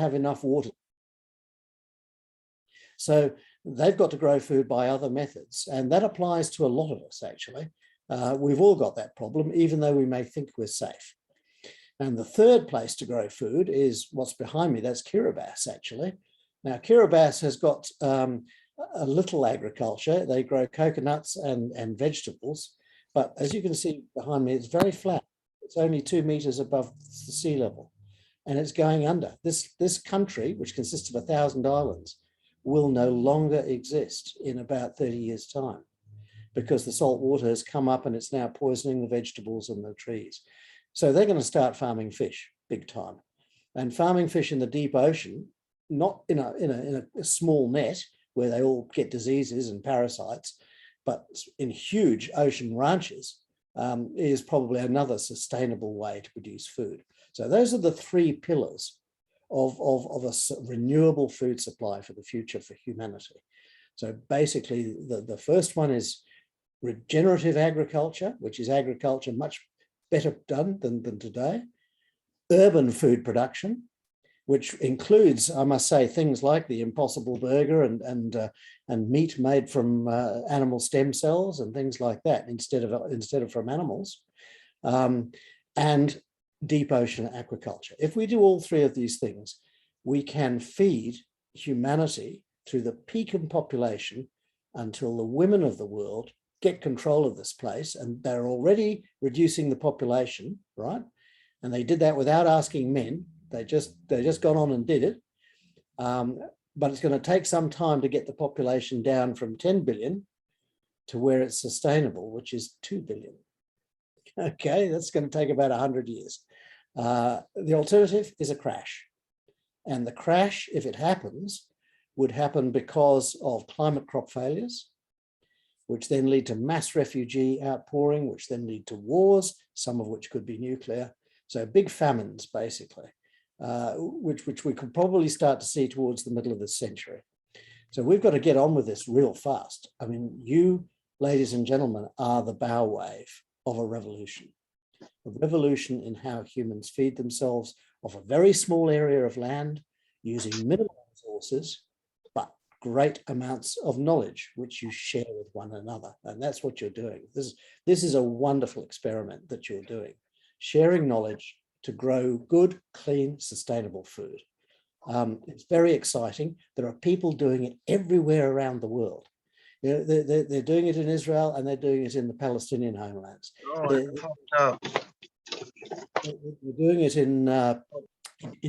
have enough water. So they've got to grow food by other methods, and that applies to a lot of us, actually. We've all got that problem, even though we may think we're safe. And the third place to grow food is what's behind me. That's Kiribati, actually. Now, Kiribati has got a little agriculture. They grow coconuts and vegetables. But as you can see behind me, it's very flat. It's only 2 meters above the sea level, and it's going under. This country, which consists of 1,000 islands, will no longer exist in about 30 years' time, because the salt water has come up and it's now poisoning the vegetables and the trees. So they're going to start farming fish big time, and farming fish in the deep ocean, not in a small net where they all get diseases and parasites, but in huge ocean ranches, is probably another sustainable way to produce food. So those are the 3 pillars of a renewable food supply for the future for humanity. So basically, the first one is regenerative agriculture, which is agriculture much better done than today. Urban food production, which includes, I must say, things like the Impossible Burger and meat made from animal stem cells and things like that instead of from animals, and deep ocean aquaculture. If we do all 3 of these things, we can feed humanity through the peak in population until the women of the world get control of this place, and they're already reducing the population, right? And they did that without asking men. They just got on and did it. But it's going to take some time to get the population down from 10 billion to where it's sustainable, which is 2 billion. Okay, that's going to take about 100 years. The alternative is a crash. And the crash, if it happens, would happen because of climate crop failures, which then lead to mass refugee outpouring, which then lead to wars, some of which could be nuclear. So big famines, basically, which we could probably start to see towards the middle of this century. So we've got to get on with this real fast. I mean, you, ladies and gentlemen, are the bow wave of a revolution in how humans feed themselves off a very small area of land, using minimal resources, but great amounts of knowledge, which you share with one another. And that's what you're doing. This is a wonderful experiment that you're doing, sharing knowledge to grow good, clean, sustainable food. It's very exciting. There are people doing it everywhere around the world. You know, they're doing it in Israel, and they're doing it in the Palestinian homelands. Oh, They're doing it in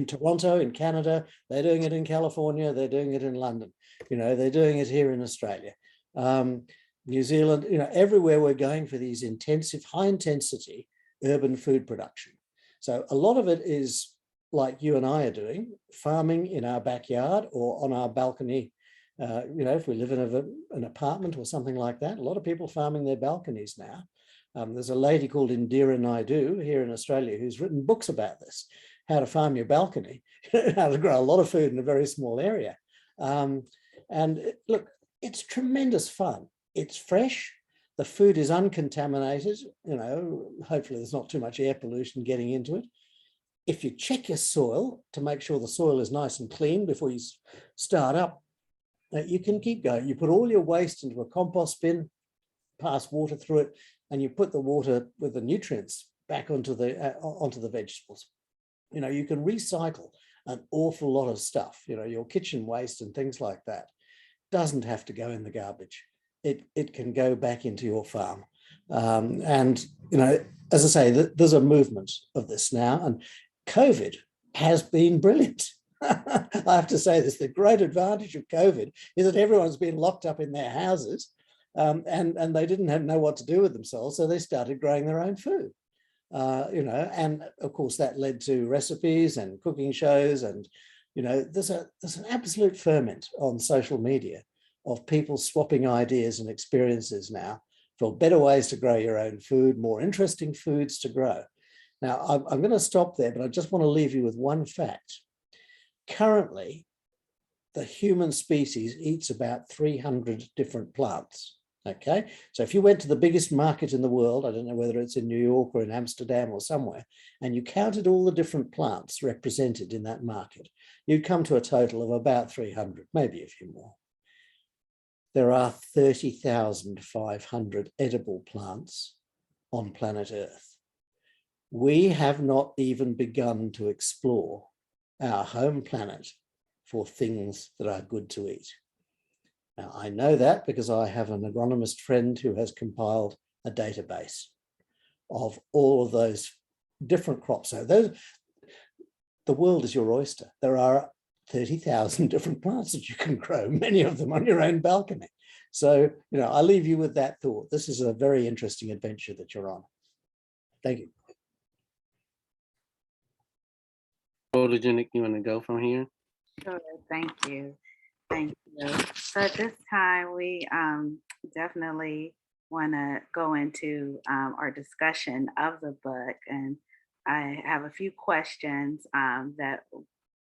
Toronto, in Canada. They're doing it in California. They're doing it in London. You know, they're doing it here in Australia, New Zealand. You know, everywhere we're going for these intensive, high intensity urban food production. So a lot of it is like you and I are doing, farming in our backyard or on our balcony. You know, if we live in an apartment or something like that, a lot of people farming their balconies now. There's a lady called Indira Naidu here in Australia who's written books about this, how to farm your balcony, how to grow a lot of food in a very small area. And look, it's tremendous fun. It's fresh. The food is uncontaminated. You know, hopefully there's not too much air pollution getting into it. If you check your soil to make sure the soil is nice and clean before you start up, you can keep going. You put all your waste into a compost bin, pass water through it, and you put the water with the nutrients back onto the vegetables. You know, you can recycle an awful lot of stuff. You know, your kitchen waste and things like that doesn't have to go in the garbage. It can go back into your farm. And, you know, as I say, there's a movement of this now, and COVID has been brilliant. I have to say this, the great advantage of COVID is that everyone's been locked up in their houses, and they didn't know what to do with themselves, so they started growing their own food. You know, and of course that led to recipes and cooking shows, and, you know, there's an absolute ferment on social media of people swapping ideas and experiences now for better ways to grow your own food, more interesting foods to grow. Now, I'm going to stop there, but I just want to leave you with one fact. Currently, the human species eats about 300 different plants Okay, so if you went to the biggest market in the world, I don't know whether it's in New York or in Amsterdam or somewhere, and you counted all the different plants represented in that market, you'd come to a total of about 300, maybe a few more. There are 30,500 edible plants on planet Earth. We have not even begun to explore our home planet for things that are good to eat. Now, I know that because I have an agronomist friend who has compiled a database of all of those different crops. So the world is your oyster. There are 30,000 different plants that you can grow, many of them on your own balcony. So, I leave you with that thought. This is a very interesting adventure that you're on. Thank you. Photogenic, you want to go from here? Sure, thank you. Thank you. So at this time, we definitely want to go into our discussion of the book. And I have a few questions that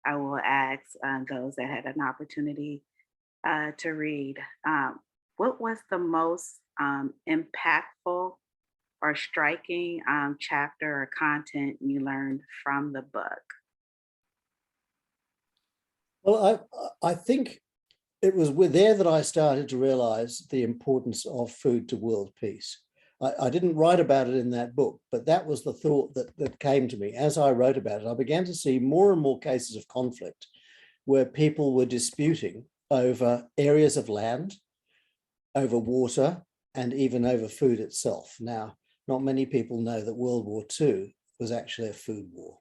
I will ask those that had an opportunity to read. What was the most impactful or striking chapter or content you learned from the book? Well, I think it was there that I started to realize the importance of food to world peace. I didn't write about it in that book, but that was the thought that came to me. As I wrote about it, I began to see more and more cases of conflict where people were disputing over areas of land, over water, and even over food itself. Now, not many people know that World War II was actually a food war,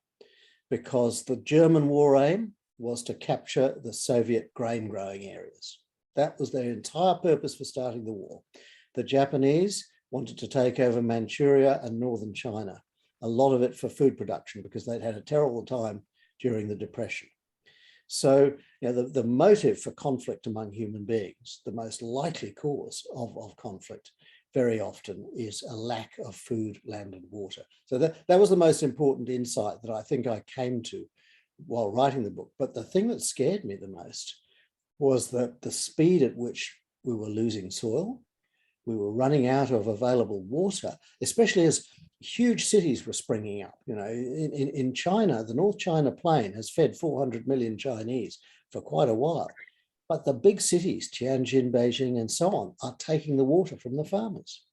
because the German war aim was to capture the Soviet grain growing areas. That was their entire purpose for starting the war. The Japanese wanted to take over Manchuria and northern China, a lot of it for food production because they'd had a terrible time during the Depression. So, the motive for conflict among human beings, the most likely cause of conflict very often is a lack of food, land, and water. So that was the most important insight that I think I came to while writing the book. But the thing that scared me the most was that the speed at which we were losing soil, we were running out of available water, especially as huge cities were springing up. In China, the North China Plain has fed 400 million Chinese for quite a while. But the big cities, Tianjin, Beijing, and so on, are taking the water from the farmers.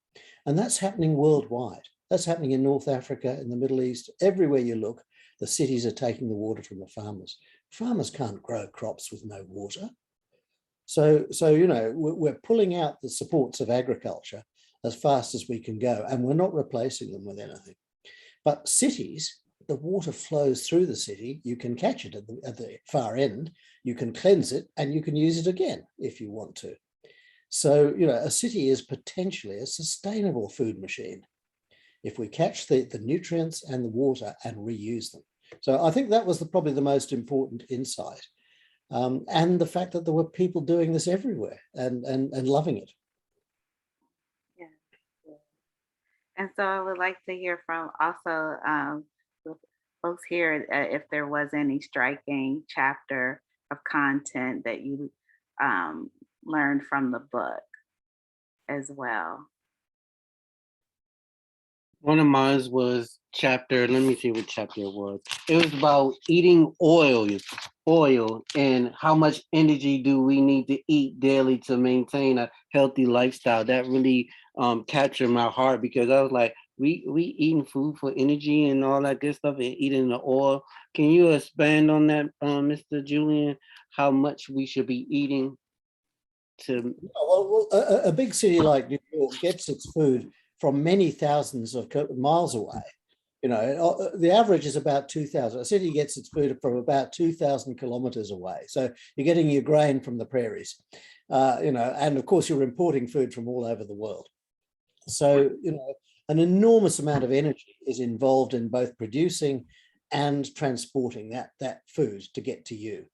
And that's happening worldwide. That's happening in North Africa, in the Middle East, everywhere you look. The cities are taking the water from the farmers. Farmers can't grow crops with no water. So we're pulling out the supports of agriculture as fast as we can go, and we're not replacing them with anything. But cities, the water flows through the city. You can catch it at the far end, you can cleanse it, and you can use it again if you want to. So, a city is potentially a sustainable food machine if we catch the nutrients and the water and reuse them. So I think that was probably the most important insight. And the fact that there were people doing this everywhere and loving it. Yeah. And so I would like to hear from also folks here if there was any striking chapter of content that you learned from the book as well. One of mine was let me see what chapter it was. It was about eating oil and how much energy do we need to eat daily to maintain a healthy lifestyle. That really captured my heart, because I was like, we eating food for energy and all that good stuff and eating the oil. Can you expand on that, Mr. Julian, how much we should be eating to? Well, a big city like New York gets its food from many thousands of miles away. The average is about 2,000. A city gets its food from about 2,000 kilometers away. So you're getting your grain from the prairies, and of course you're importing food from all over the world. So, an enormous amount of energy is involved in both producing and transporting that food to get to you.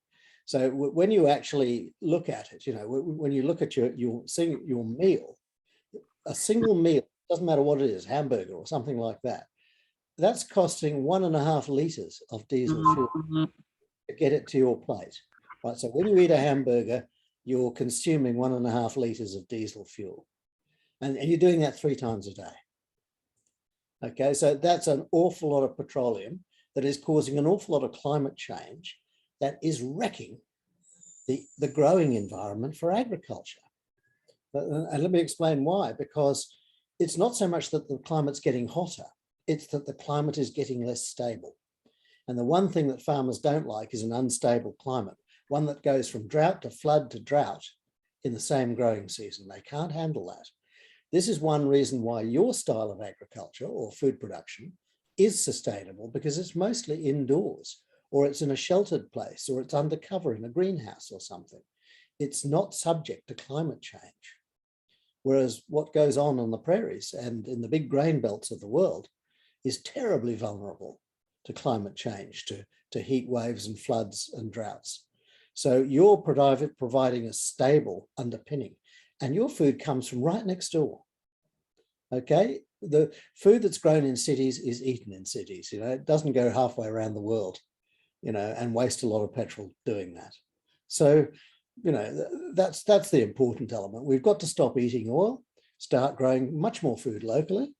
So when you actually look at it, when you look at your meal, a single meal, doesn't matter what it is, hamburger or something like that, that's costing 1.5 liters of diesel fuel to get it to your plate, right? So when you eat a hamburger, you're consuming 1.5 liters of diesel fuel. And you're doing that 3 times a day. Okay, so that's an awful lot of petroleum that is causing an awful lot of climate change that is wrecking the growing environment for agriculture. And let me explain why, because it's not so much that the climate's getting hotter, it's that the climate is getting less stable. And the one thing that farmers don't like is an unstable climate, one that goes from drought to flood to drought in the same growing season. They can't handle that. This is one reason why your style of agriculture or food production is sustainable, because it's mostly indoors, or it's in a sheltered place, or it's undercover in a greenhouse or something. It's not subject to climate change. Whereas what goes on the prairies and in the big grain belts of the world is terribly vulnerable to climate change, to heat waves and floods and droughts. So you're providing a stable underpinning, and your food comes from right next door. Okay, the food that's grown in cities is eaten in cities. You know, it doesn't go halfway around the world, you know, and waste a lot of petrol doing that. So, you know, that's the important element. We've got to stop eating oil, start growing much more food locally,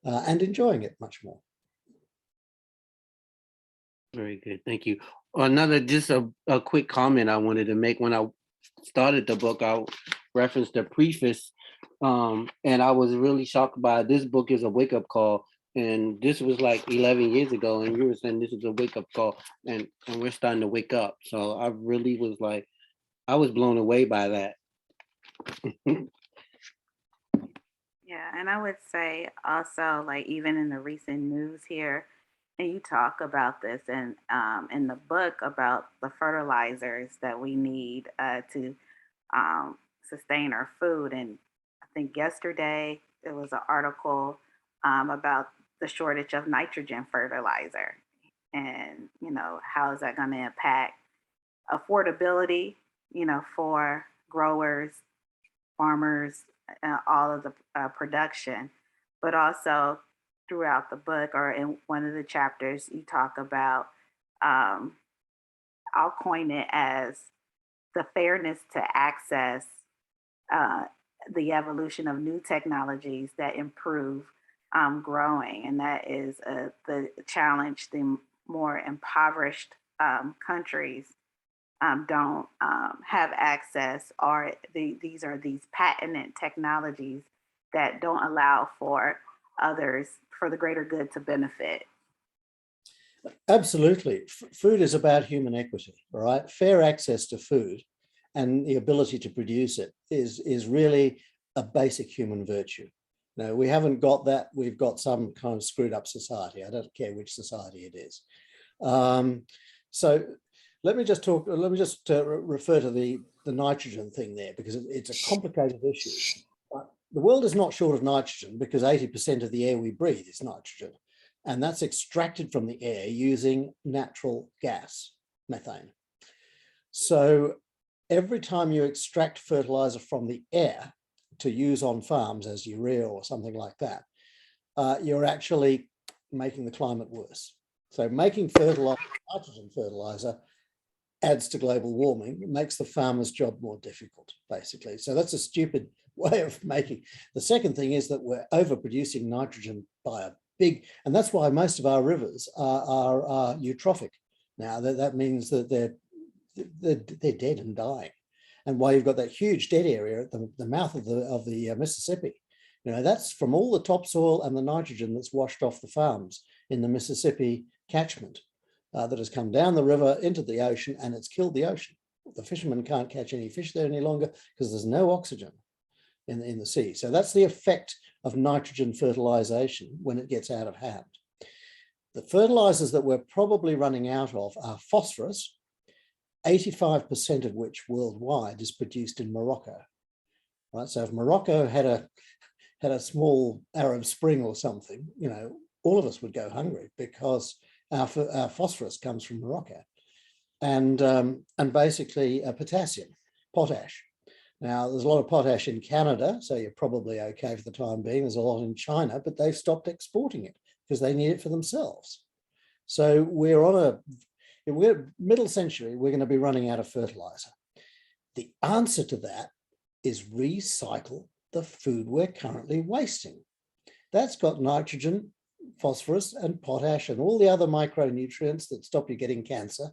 and enjoying it much more. Very good, thank you. Another, just a quick comment I wanted to make. When I started the book, I referenced the preface, and I was really shocked by it. This book is a wake-up call, and this was like 11 years ago, and you were saying this is a wake-up call, and we're starting to wake up. So I really was like, I was blown away by that. Yeah, and I would say also, like, even in the recent news here, and you talk about this in the book about the fertilizers that we need to sustain our food. And I think yesterday there was an article about the shortage of nitrogen fertilizer, and you know, how is that going to impact affordability, you know, for growers, farmers, all of the production, but also throughout the book, or in one of the chapters, you talk about, I'll coin it as the fairness to access the evolution of new technologies that improve growing. And that is the challenge the more impoverished countries don't have access, or these are these patented technologies that don't allow for others, for the greater good, to benefit. Absolutely. Food is about human equity, all right? Fair access to food and the ability to produce it is really a basic human virtue. No, we haven't got that. We've got some kind of screwed up society. I don't care which society it is. So let me just refer to the nitrogen thing there, because it's a complicated issue. The world is not short of nitrogen, because 80% of the air we breathe is nitrogen, and that's extracted from the air using natural gas, methane. So every time you extract fertilizer from the air to use on farms as urea or something like that, you're actually making the climate worse. So making fertilizer, nitrogen fertilizer, adds to global warming. It makes the farmer's job more difficult, basically. So that's a stupid way of making. The second thing is that we're overproducing nitrogen by a big, and that's why most of our rivers are eutrophic. Now that means that they're dead and dying, and why you've got that huge dead area at the mouth of the Mississippi. You know, that's from all the topsoil and the nitrogen that's washed off the farms in the Mississippi catchment. That has come down the river into the ocean, and it's killed the ocean. The fishermen can't catch any fish there any longer because there's no oxygen in the sea. So that's the effect of nitrogen fertilization when it gets out of hand. The fertilizers that we're probably running out of are phosphorus, 85% of which worldwide is produced in Morocco. Right? So if Morocco had a small Arab Spring or something, you know, all of us would go hungry, because our phosphorus comes from Morocco, and basically potash. Now, there's a lot of potash in Canada, so you're probably okay for the time being. There's a lot in China, but they've stopped exporting it because they need it for themselves. So we're middle century, we're going to be running out of fertilizer. The answer to that is recycle the food we're currently wasting. That's got nitrogen, phosphorus, and potash, and all the other micronutrients that stop you getting cancer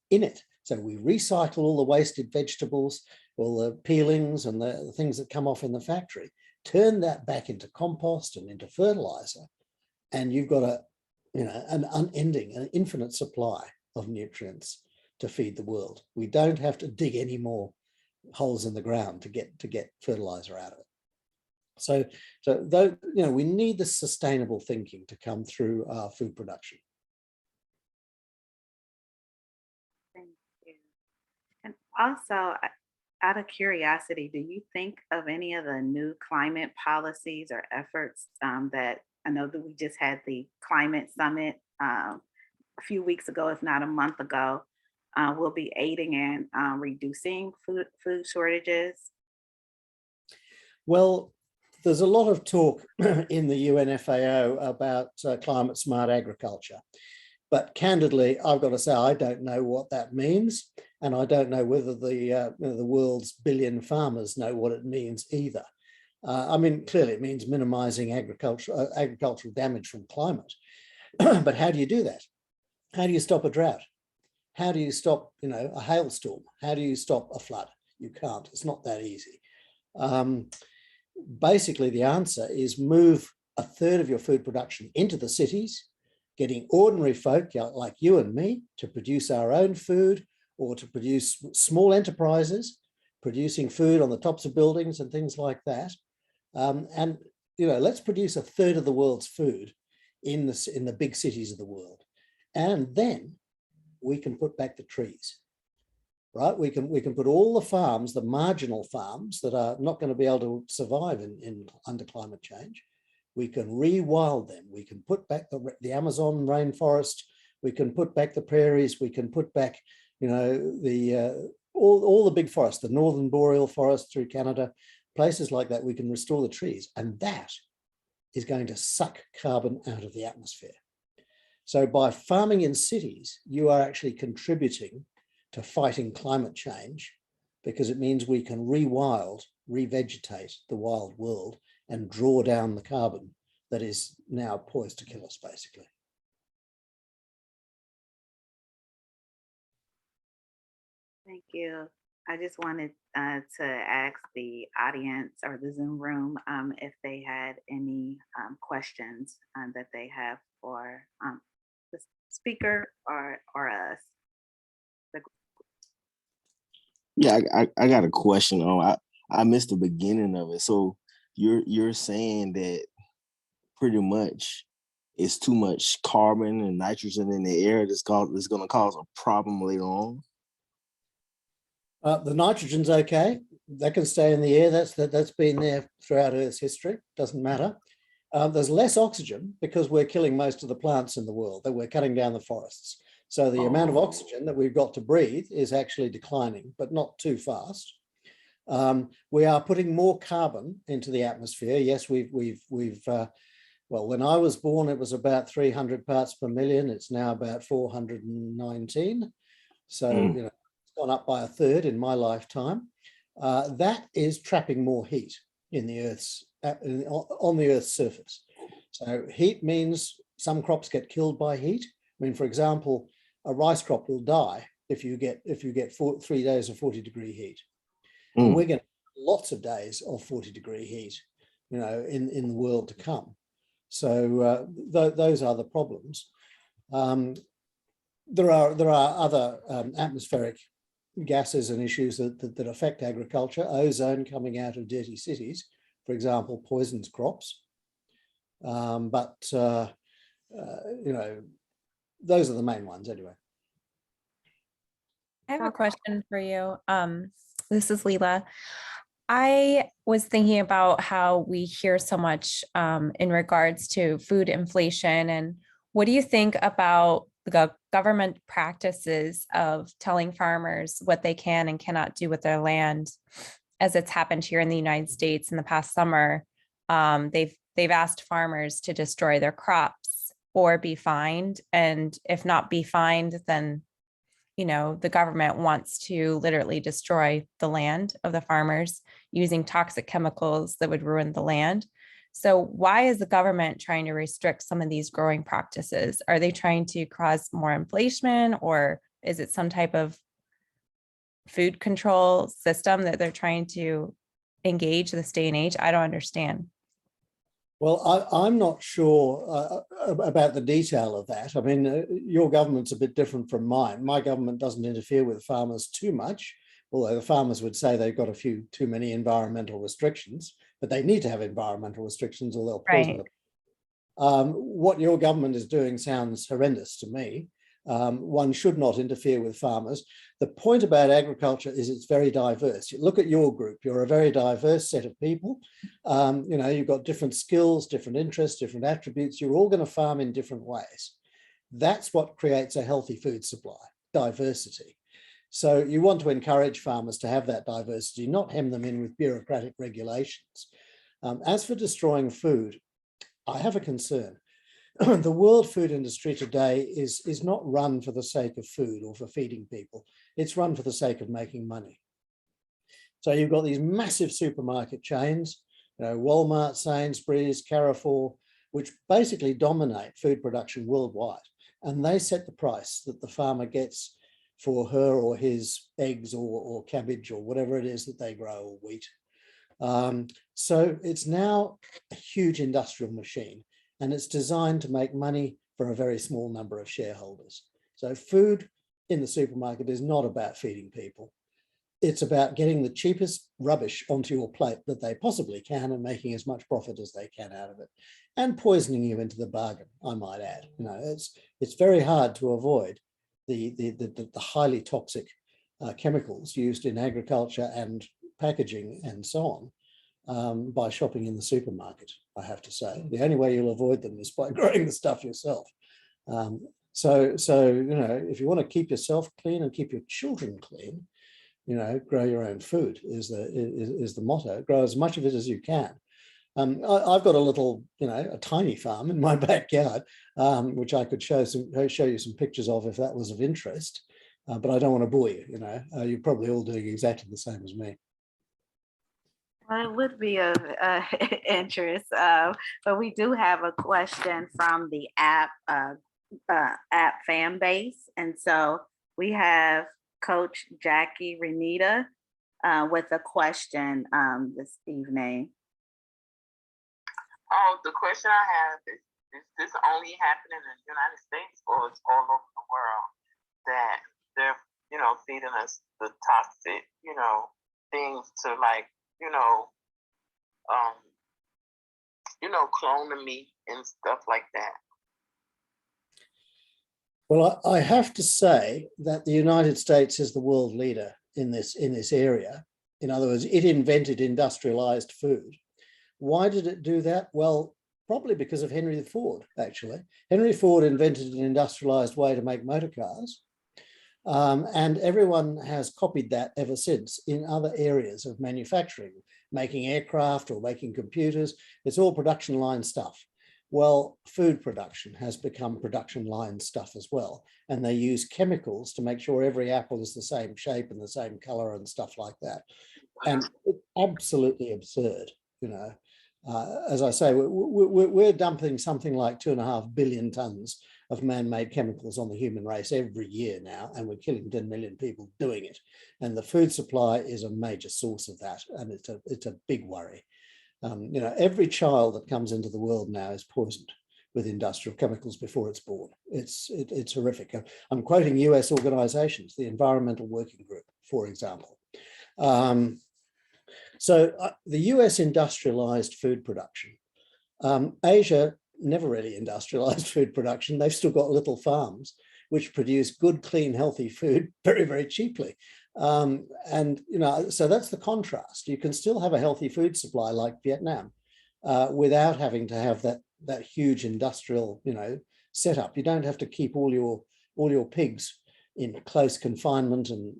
in it. So we recycle all the wasted vegetables, all the peelings and the things that come off in the factory, turn that back into compost and into fertilizer, and you've got an unending, an infinite supply of nutrients to feed the world. We don't have to dig any more holes in the ground to get fertilizer out of it. So though, we need the sustainable thinking to come through our food production. Thank you. And also, out of curiosity, do you think of any of the new climate policies or efforts that I know that we just had the climate summit a few weeks ago, if not a month ago, will be aiding in reducing food shortages? Well, there's a lot of talk in the UNFAO about climate smart agriculture. But candidly, I've got to say, I don't know what that means. And I don't know whether the world's billion farmers know what it means either. I mean, clearly it means minimizing agricultural damage from climate. But how do you do that? How do you stop a drought? How do you stop, a hailstorm? How do you stop a flood? You can't. It's not that easy. Basically, the answer is move a third of your food production into the cities, getting ordinary folk like you and me to produce our own food, or to produce small enterprises, producing food on the tops of buildings and things like that. And let's produce a third of the world's food in the big cities of the world. And then we can put back the trees, right? We can put all the farms, the marginal farms that are not going to be able to survive under climate change. We can rewild them. We can put back the Amazon rainforest. We can put back the prairies. We can put back, all the big forests, the northern boreal forest through Canada, places like that. We can restore the trees, and that is going to suck carbon out of the atmosphere. So by farming in cities, you are actually contributing to fighting climate change, because it means we can revegetate the wild world and draw down the carbon that is now poised to kill us, basically. Thank you. I just wanted to ask the audience or the Zoom room if they had any questions that they have for the speaker or us. Yeah, I got a question. I missed the beginning of it. So you're saying that pretty much it's too much carbon and nitrogen in the air that's going to cause a problem later on? The nitrogen's okay. That can stay in the air. That's been there throughout Earth's history. Doesn't matter. There's less oxygen because we're killing most of the plants in the world, that we're cutting down the forests. So the amount of oxygen that we've got to breathe is actually declining, but not too fast. We are putting more carbon into the atmosphere. Yes, well, when I was born, it was about 300 parts per million. It's now about 419. So, it's gone up by a third in my lifetime. That is trapping more heat in the on the Earth's surface. So heat means some crops get killed by heat. I mean, for example, a rice crop will die if you get 3 days of 40-degree heat. And we're going to have lots of days of 40-degree heat, in the world to come. So those are the problems. There are other atmospheric gases and issues that affect agriculture. Ozone coming out of dirty cities, for example, poisons crops. Those are the main ones anyway. I have a question for you. This is Leela. I was thinking about how we hear so much in regards to food inflation, and what do you think about the government practices of telling farmers what they can and cannot do with their land, as it's happened here in the United States in the past summer? They've asked farmers to destroy their crops or be fined, and if not be fined, then you know, the government wants to literally destroy the land of the farmers using toxic chemicals that would ruin the land. So why is the government trying to restrict some of these growing practices? Are they trying to cause more inflation, or is it some type of food control system that they're trying to engage this day and age? I don't understand. Well, I'm not sure about the detail of that. I mean, your government's a bit different from mine. My government doesn't interfere with farmers too much, although the farmers would say they've got a few too many environmental restrictions, but they need to have environmental restrictions or they'll poison them. What your government is doing sounds horrendous to me. One should not interfere with farmers. The point about agriculture is it's very diverse. You look at your group, you're a very diverse set of people. You know, you've got different skills, different interests, different attributes. You're all going to farm in different ways. That's what creates a healthy food supply, diversity. So you want to encourage farmers to have that diversity, not hem them in with bureaucratic regulations. As for destroying food, I have a concern. The world food industry today is not run for the sake of food or for feeding people. It's run for the sake of making money. So you've got these massive supermarket chains, you know, Walmart, Sainsbury's, Carrefour, which basically dominate food production worldwide. And they set the price that the farmer gets for her or his eggs or cabbage or whatever it is that they grow, or wheat. So it's now a huge industrial machine, and it's designed to make money for a very small number of shareholders. So food in the supermarket is not about feeding people. It's about getting the cheapest rubbish onto your plate that they possibly can and making as much profit as they can out of it, and poisoning you into the bargain, I might add. You know, it's very hard to avoid the highly toxic chemicals used in agriculture and packaging and so on by shopping in the supermarket, I have to say. The only way you'll avoid them is by growing the stuff yourself. So you know, if you want to keep yourself clean and keep your children clean, you know, grow your own food is the motto. Grow as much of it as you can. I've got a little, you know, a tiny farm in my backyard, which I could show you some pictures of if that was of interest. But I don't want to bore you. You know, you're probably all doing exactly the same as me. Well, it would be of interest, but we do have a question from the app Fanbase, and so we have Coach Jackie Renita with a question this evening. Oh, the question I have is this only happening in the United States, or it's all over the world that they're, you know, feeding us the toxic, you know, things to, like, cloning meat and stuff like that? Well, I have to say that the United States is the world leader in this area. In other words, it invented industrialized food. Why did it do that? Well, probably because of Henry Ford, actually. Henry Ford invented an industrialized way to make motor cars. And everyone has copied that ever since in other areas of manufacturing, making aircraft or making computers. It's all production line stuff. Well, food production has become production line stuff as well. And they use chemicals to make sure every apple is the same shape and the same color and stuff like that. And it's absolutely absurd, you know. As I say, we're dumping something like 2.5 billion tons of man-made chemicals on the human race every year now, and we're killing 10 million people doing it. And the food supply is a major source of that, and it's a big worry. You know, every child that comes into the world now is poisoned with industrial chemicals before it's born. It's horrific. I'm quoting US organizations, the Environmental Working Group, for example. So the US industrialized food production. Asia never really industrialized food production. They've still got little farms which produce good, clean, healthy food very, very cheaply. And, you know, so that's the contrast. You can still have a healthy food supply like Vietnam without having to have that huge industrial, you know, setup. You don't have to keep all your pigs in close confinement and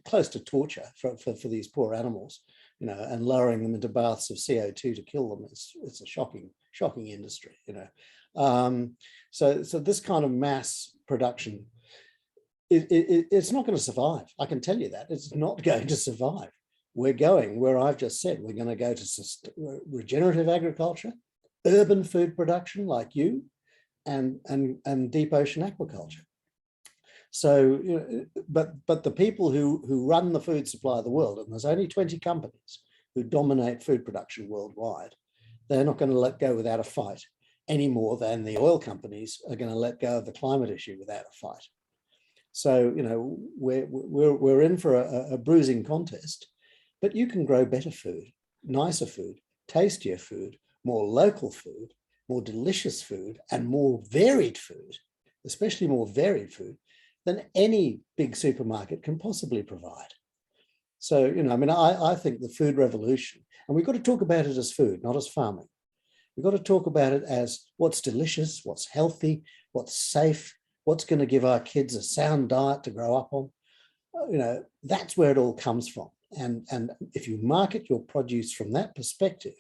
close to torture for these poor animals, you know, and lowering them into baths of CO2 to kill them. It's a shocking industry, you know. So this kind of mass production it's not going to survive. I can tell you that. It's not going to survive. We're going where I've just said. We're going to go to regenerative agriculture, urban food production like you, and deep ocean aquaculture. So, but the people who run the food supply of the world, and there's only 20 companies who dominate food production worldwide, they're not going to let go without a fight any more than the oil companies are going to let go of the climate issue without a fight. So, we're in for a bruising contest, but you can grow better food, nicer food, tastier food, more local food, more delicious food, and more varied food, especially more varied food, than any big supermarket can possibly provide. So, I think the food revolution, and we've got to talk about it as food, not as farming. We've got to talk about it as what's delicious, what's healthy, what's safe, what's going to give our kids a sound diet to grow up on. That's where it all comes from. And if you market your produce from that perspective,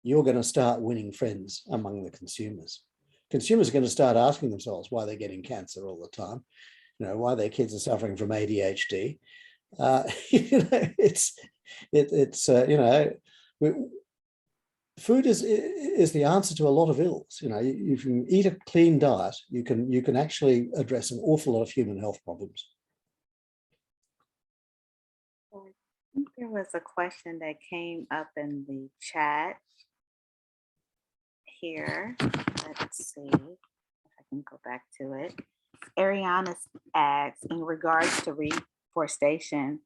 you're going to start winning friends among the consumers. Consumers are going to start asking themselves why they're getting cancer all the time, why their kids are suffering from ADHD. Food is the answer to a lot of ills. If you eat a clean diet, you can actually address an awful lot of human health problems. I think there was a question that came up in the chat here. Let's see if I can go back to it. Ariana asks, in regards to reforestation,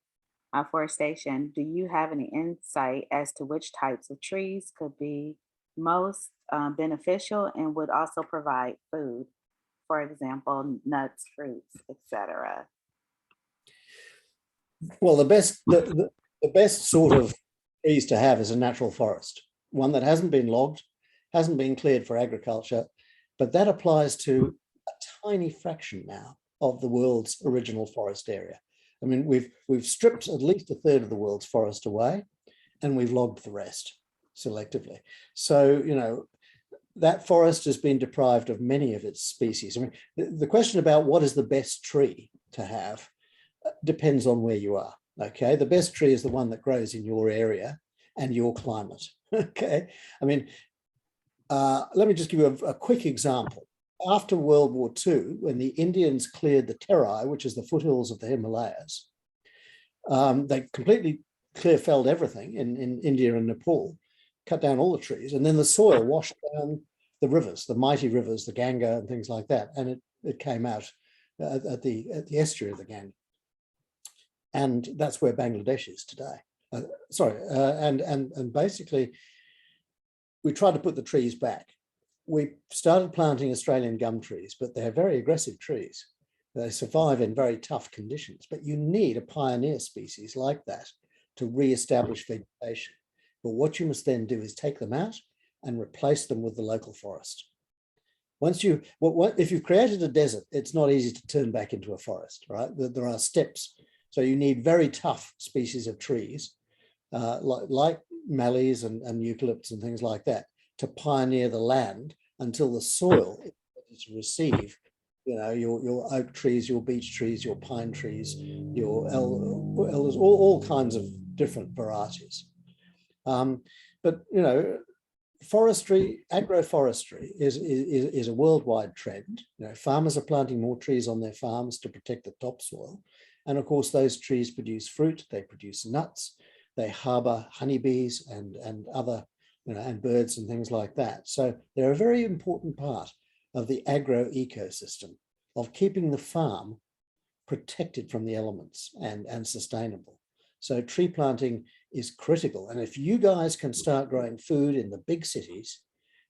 do you have any insight as to which types of trees could be most beneficial and would also provide food? For example, nuts, fruits, etc. Well, the best sort of trees to have is a natural forest, one that hasn't been logged, hasn't been cleared for agriculture, but that applies to a tiny fraction now of the world's original forest area. I mean, we've stripped at least a third of the world's forest away, and we've logged the rest selectively. So, that forest has been deprived of many of its species. I mean, the question about what is the best tree to have depends on where you are. Okay, the best tree is the one that grows in your area and your climate. Okay, I mean, let me just give you a quick example. After World War II, when the Indians cleared the Terai, which is the foothills of the Himalayas, they completely clear-felled everything in India and Nepal, cut down all the trees, and then the soil washed down the rivers, the mighty rivers, the Ganga and things like that, and it came out at the estuary of the Ganga. And that's where Bangladesh is today. And basically, we tried to put the trees back. We started planting Australian gum trees, but they're very aggressive trees. They survive in very tough conditions, but you need a pioneer species like that to re-establish vegetation. But what you must then do is take them out and replace them with the local forest. If you've created a desert, it's not easy to turn back into a forest, right? There are steps. So you need very tough species of trees, like mallees and eucalypts and things like that, to pioneer the land until the soil is ready to receive, your oak trees, your beech trees, your pine trees, your elders, all kinds of different varieties. But agroforestry is a worldwide trend. Farmers are planting more trees on their farms to protect the topsoil, and of course those trees produce fruit, they produce nuts, they harbor honeybees and other and birds and things like that. So they're a very important part of the agro ecosystem of keeping the farm protected from the elements and sustainable. So tree planting is critical. And if you guys can start growing food in the big cities,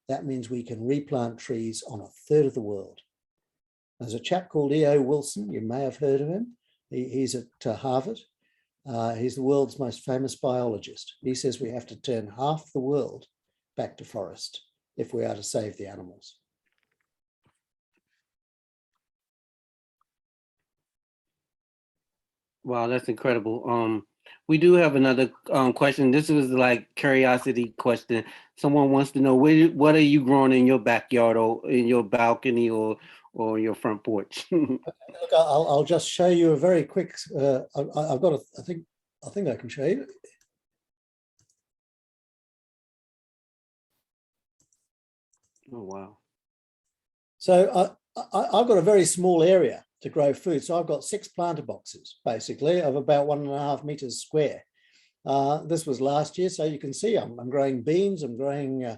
that means we can replant trees on a third of the world. There's a chap called E.O. Wilson, you may have heard of him. He's at Harvard. He's the world's most famous biologist. He says we have to turn half the world back to forest if we are to save the animals. Wow, that's incredible. We do have another question. This was like curiosity question. Someone wants to know what are you growing in your backyard or in your balcony or or your front porch. Look, I'll just show you a very quick. I've got. I think I can show you. Oh wow! So I've got a very small area to grow food. So I've got 6 planter boxes, basically, of about 1.5 meters square. This was last year, so you can see I'm growing beans. I'm growing,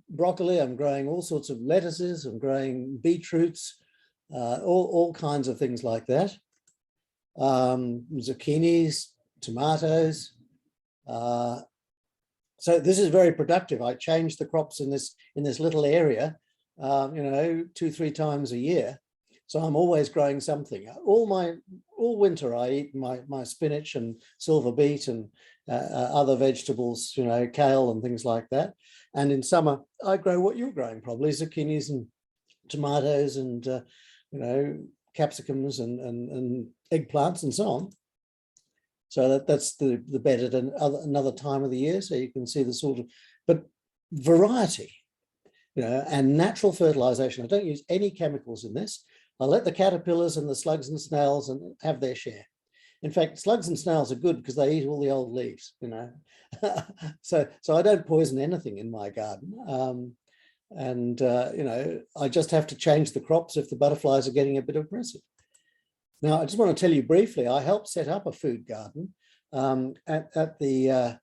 broccoli. I'm growing all sorts of lettuces. I'm growing beetroots, all kinds of things like that. Zucchinis, tomatoes. So this is very productive. I change the crops in this little area, 2-3 times a year. So I'm always growing something. All winter I eat my spinach and silver beet and other vegetables, kale and things like that. And in summer I grow what you're growing, probably zucchinis and tomatoes and capsicums and eggplants and so on. So that's the bed at another time of the year. So you can see the sort of, but variety, and natural fertilization. I don't use any chemicals in this. I let the caterpillars and the slugs and snails and have their share. In fact, slugs and snails are good because they eat all the old leaves, so I don't poison anything in my garden. I just have to change the crops if the butterflies are getting a bit aggressive. Now, I just want to tell you briefly, I helped set up a food garden at a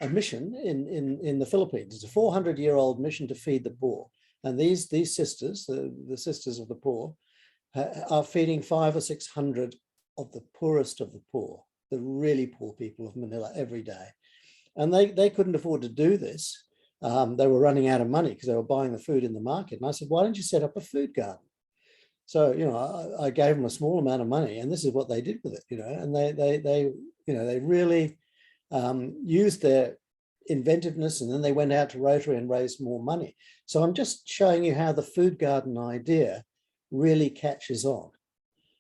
mission in the Philippines. It's a 400-year-old mission to feed the poor. And these sisters, the sisters of the poor, are feeding 500 or 600 of the poorest of the poor, the really poor people of Manila every day. And they couldn't afford to do this. They were running out of money because they were buying the food in the market. And I said, why don't you set up a food garden? So, I gave them a small amount of money, and this is what they did with it, and they really used their inventiveness, and then they went out to Rotary and raised more money. So I'm just showing you how the food garden idea really catches on,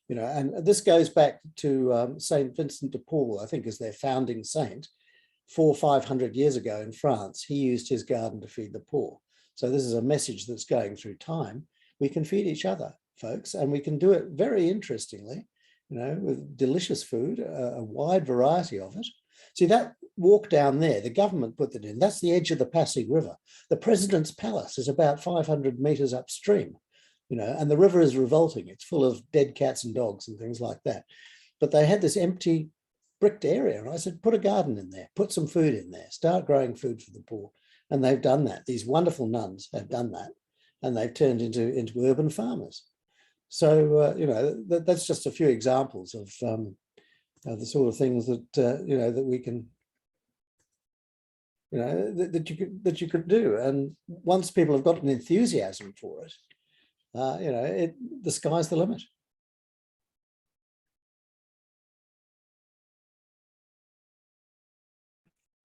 and this goes back to St. Vincent de Paul, I think, is their founding saint. 400 or 500 years ago in France, he used his garden to feed the poor. So this is a message that's going through time. We can feed each other, folks, and we can do it very interestingly, with delicious food, a wide variety of it. See that walk down there, the government put that in, that's the edge of the Pasig River. The President's Palace is about 500 meters upstream, and the river is revolting. It's full of dead cats and dogs and things like that. But they had this empty bricked area, and I said, put a garden in there, put some food in there, start growing food for the poor. And they've done that. These wonderful nuns have done that, and they've turned into urban farmers. So, that's just a few examples of the sort of things that, that we can, that you could do. And once people have got an enthusiasm for it, the sky's the limit.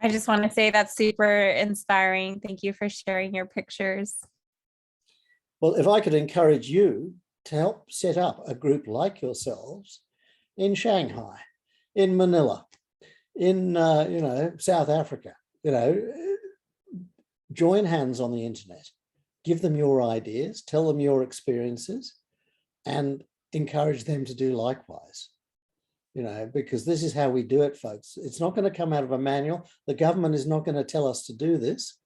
I just want to say that's super inspiring. Thank you for sharing your pictures. Well, if I could encourage you to help set up a group like yourselves in Shanghai, in Manila, in South Africa, join hands on the internet, give them your ideas, tell them your experiences, and encourage them to do likewise. Because this is how we do it, folks. It's not going to come out of a manual. The government is not going to tell us to do this.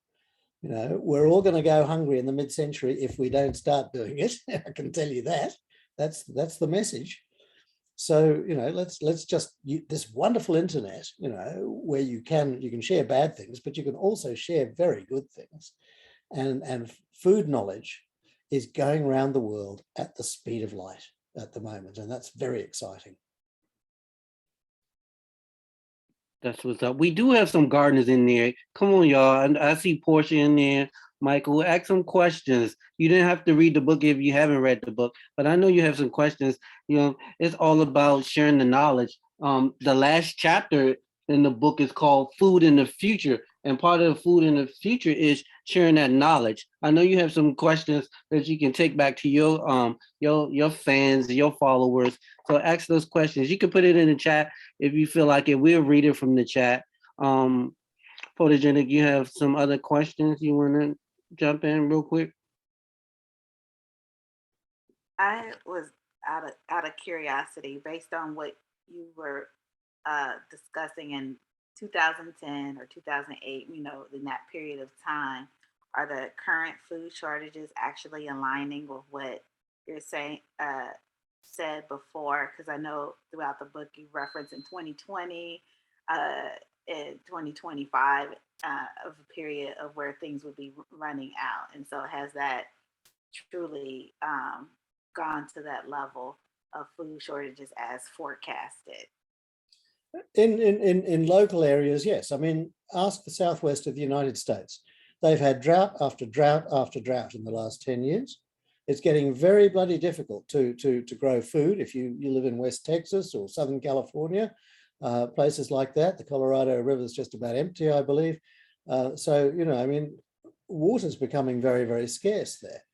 We're all going to go hungry in the mid-century if we don't start doing it. I can tell you that. That's the message. So, let's just use this wonderful internet, where you can share bad things, but you can also share very good things. And food knowledge is going around the world at the speed of light at the moment, and that's very exciting. That's what's up. We do have some gardeners in there. Come on, y'all. And I see Portia in there. Michael, ask some questions. You didn't have to read the book if you haven't read the book, but I know you have some questions. It's all about sharing the knowledge. The last chapter in the book is called Food in the Future. And part of Food in the Future is sharing that knowledge. I know you have some questions that you can take back to your fans, your followers. So ask those questions. You can put it in the chat if you feel like it. We'll read it from the chat. Photogenic, you have some other questions you want to jump in real quick? I was out of curiosity, based on what you were discussing in 2010 or 2008, in that period of time, are the current food shortages actually aligning with what you're saying said before? Because I know throughout the book you reference in 2020, in 2025, of a period of where things would be running out. And so has that truly gone to that level of food shortages as forecasted? In local areas, yes. I mean, ask the southwest of the United States. They've had drought after drought after drought in the last 10 years. It's getting very bloody difficult to grow food if you live in West Texas or Southern California, places like that. The Colorado River is just about empty, I believe. So, I mean, water's becoming very, very scarce there.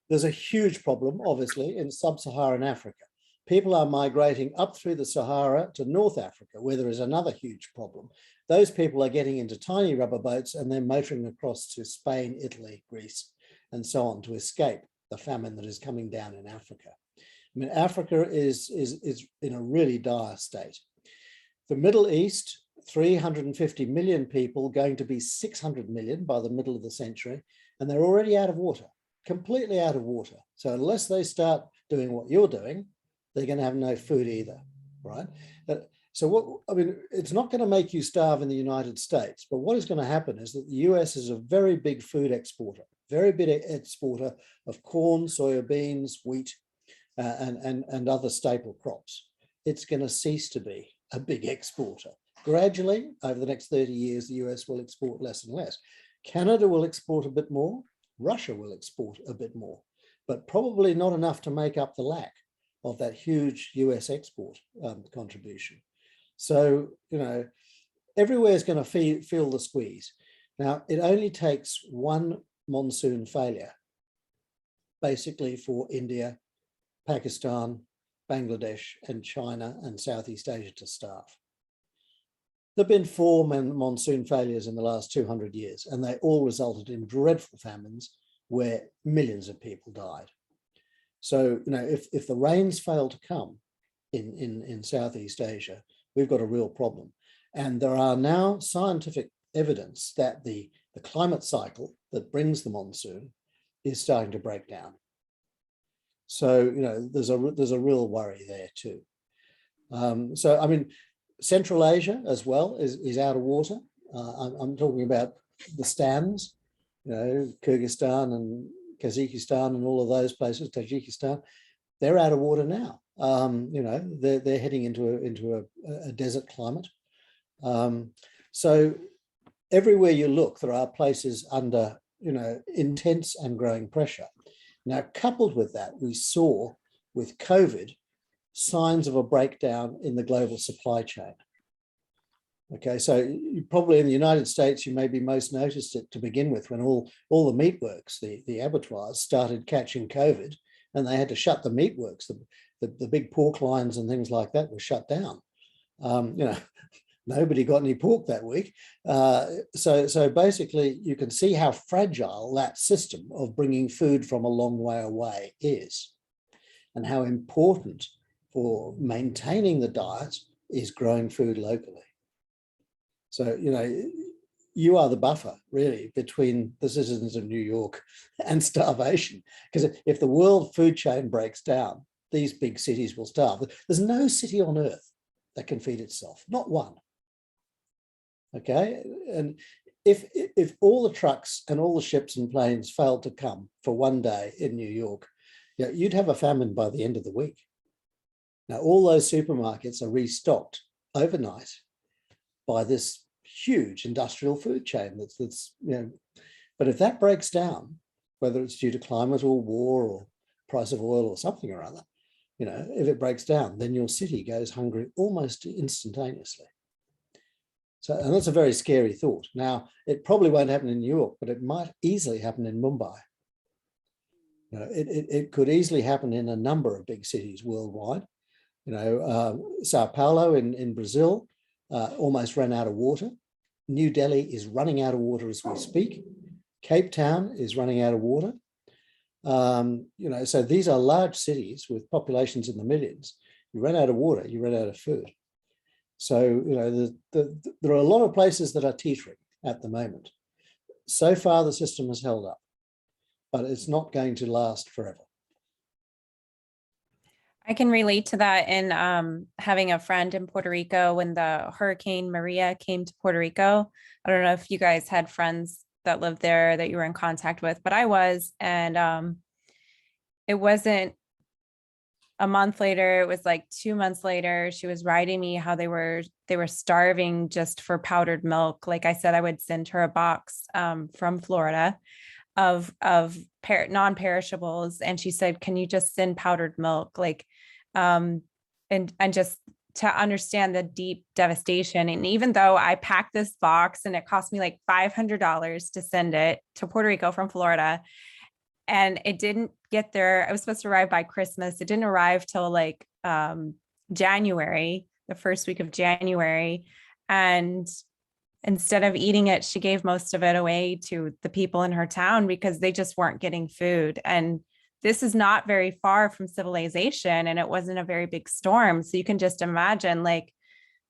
There's a huge problem, obviously, in sub-Saharan Africa. People are migrating up through the Sahara to North Africa, where there is another huge problem. Those people are getting into tiny rubber boats and then motoring across to Spain, Italy, Greece, and so on to escape the famine that is coming down in Africa. I mean, Africa is in a really dire state. The Middle East, 350 million people, going to be 600 million by the middle of the century, and they're already out of water, completely out of water. So unless they start doing what you're doing, they're going to have no food either, right? So it's not going to make you starve in the United States, but what is going to happen is that the US is a very big food exporter, very big exporter of corn, soya beans, wheat, and other staple crops. It's going to cease to be a big exporter. Gradually, over the next 30 years, the US will export less and less. Canada will export a bit more. Russia will export a bit more, but probably not enough to make up the lack of that huge US export contribution. So, everywhere is going to feel the squeeze. Now, it only takes one monsoon failure, basically, for India, Pakistan, Bangladesh, and China and Southeast Asia to starve. There have been 4 monsoon failures in the last 200 years, and they all resulted in dreadful famines where millions of people died. So, if the rains fail to come in Southeast Asia, we've got a real problem. And there are now scientific evidence that the climate cycle that brings the monsoon is starting to break down. So, there's a real worry there too. So, I mean, Central Asia as well is out of water. I'm talking about the stands, Kyrgyzstan and Kazakhstan and all of those places, Tajikistan, they're out of water now. They're heading into a desert climate. So everywhere you look, there are places under, intense and growing pressure. Now, coupled with that, we saw with COVID signs of a breakdown in the global supply chain. Okay, so you probably in the United States, you maybe most noticed it to begin with when all the meatworks, the abattoirs started catching COVID and they had to shut the meatworks. The big pork lines and things like that were shut down. Nobody got any pork that week. So basically you can see how fragile that system of bringing food from a long way away is and how important for maintaining the diet is growing food locally. So, you are the buffer really between the citizens of New York and starvation. Because if the world food chain breaks down, these big cities will starve. There's no city on earth that can feed itself, not one. Okay, and if all the trucks and all the ships and planes failed to come for one day in New York, you'd have a famine by the end of the week. Now, all those supermarkets are restocked overnight by this huge industrial food chain but if that breaks down, whether it's due to climate or war or price of oil or something or other, if it breaks down, then your city goes hungry almost instantaneously. So, and that's a very scary thought. Now, it probably won't happen in New York, but it might easily happen in Mumbai. It could easily happen in a number of big cities worldwide. Sao Paulo in Brazil almost ran out of water. New Delhi is running out of water as we speak. Cape Town is running out of water. So these are large cities with populations in the millions. You run out of water, you run out of food. So, there are a lot of places that are teetering at the moment. So far, the system has held up, but it's not going to last forever. I can relate to that in having a friend in Puerto Rico when the Hurricane Maria came to Puerto Rico. I don't know if you guys had friends that lived there that you were in contact with, but I was, and it wasn't a month later, it was like 2 months later, she was writing me how they were starving just for powdered milk. Like I said, I would send her a box from Florida of non-perishables, and she said, can you just send powdered milk? Like and just to understand the deep devastation. And even though I packed this box and it cost me like $500 to send it to Puerto Rico from Florida, and it didn't get there. I was supposed to arrive by Christmas. It didn't arrive till like January, the first week of January. And instead of eating it, she gave most of it away to the people in her town because they just weren't getting food. And this is not very far from civilization, and it wasn't a very big storm. So you can just imagine, like,